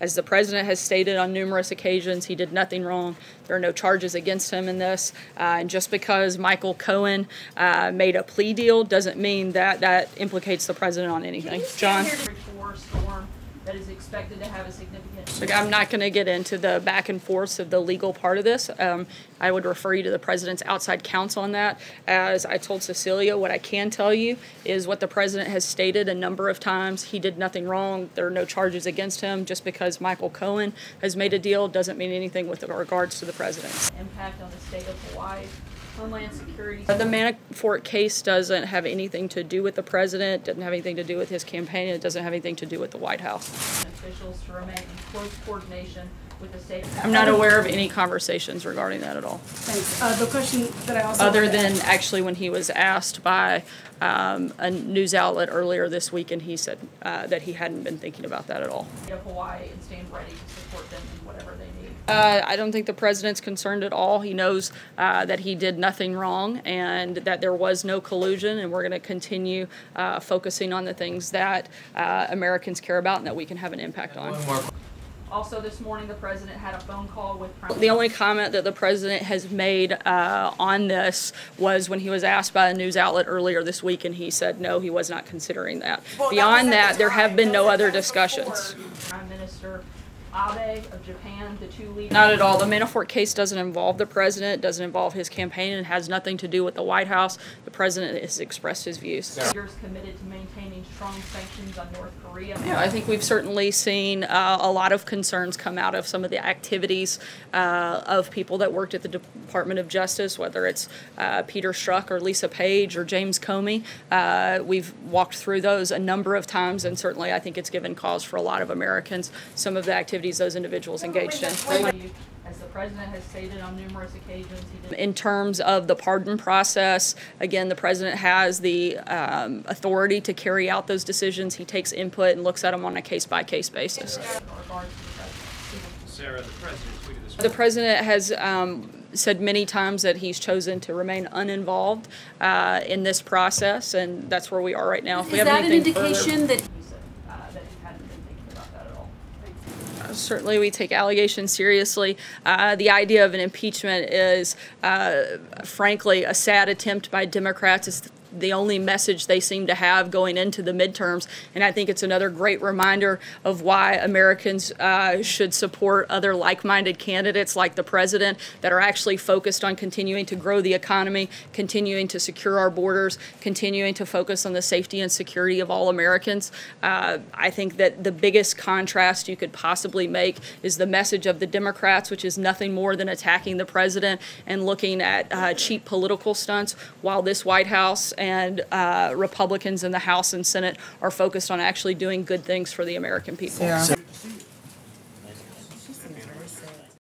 As the president has stated on numerous occasions, he did nothing wrong. There are no charges against him in this. And just because Michael Cohen made a plea deal doesn't mean that that implicates the president on anything. John? Storm that is expected to have a significant... Look, I'm not going to get into the back and forth of the legal part of this. I would refer you to the president's outside counsel on that. As I told Cecilia, what I can tell you is what the president has stated a number of times. He did nothing wrong. There are no charges against him. Just because Michael Cohen has made a deal doesn't mean anything with regards to the president. Impact on the state of Hawaii. Homeland Security. The Manafort case doesn't have anything to do with the president, doesn't have anything to do with his campaign, it doesn't have anything to do with the White House. Officials to remain in close coordination with the state. I'm not aware of any conversations regarding that at all. Thanks. The question that I also other than actually when he was asked by a news outlet earlier this week, and he said that he hadn't been thinking about that at all. Hawaii and stand ready to support them in whatever they need. I don't think the president's concerned at all. He knows that he did nothing wrong and that there was no collusion, and we're going to continue focusing on the things that Americans care about and that we can have an impact on. Also this morning, the president had a phone call with... The only comment that the president has made on this was when he was asked by a news outlet earlier this week, and he said no, he was not considering that. Well, beyond that, there have been no other discussions. Prime Minister Abe of Japan, the two leaders. Not at all. The Manafort case doesn't involve the president, doesn't involve his campaign, and has nothing to do with the White House. The president has expressed his views. Leaders committed to maintaining strong sanctions on North Korea. Yeah, I think we've certainly seen a lot of concerns come out of some of the activities of people that worked at the Department of Justice, whether it's Peter Strzok or Lisa Page or James Comey. We've walked through those a number of times, and certainly I think it's given cause for a lot of Americans, some of the activities those individuals engaged in. As the president has stated on numerous occasions, in terms of the pardon process, again, the president has the authority to carry out those decisions. He takes input and looks at them on a case-by-case basis. Sarah, the president has said many times that he's chosen to remain uninvolved in this process, and that's where we are right now. Is that an indication that... Certainly we take allegations seriously. The idea of an impeachment is, frankly, a sad attempt by Democrats. It's the only message they seem to have going into the midterms, and I think it's another great reminder of why Americans should support other like-minded candidates like the president that are actually focused on continuing to grow the economy, continuing to secure our borders, continuing to focus on the safety and security of all Americans. I think that the biggest contrast you could possibly make is the message of the Democrats, which is nothing more than attacking the president and looking at cheap political stunts, while this White House and Republicans in the House and Senate are focused on actually doing good things for the American people. Yeah.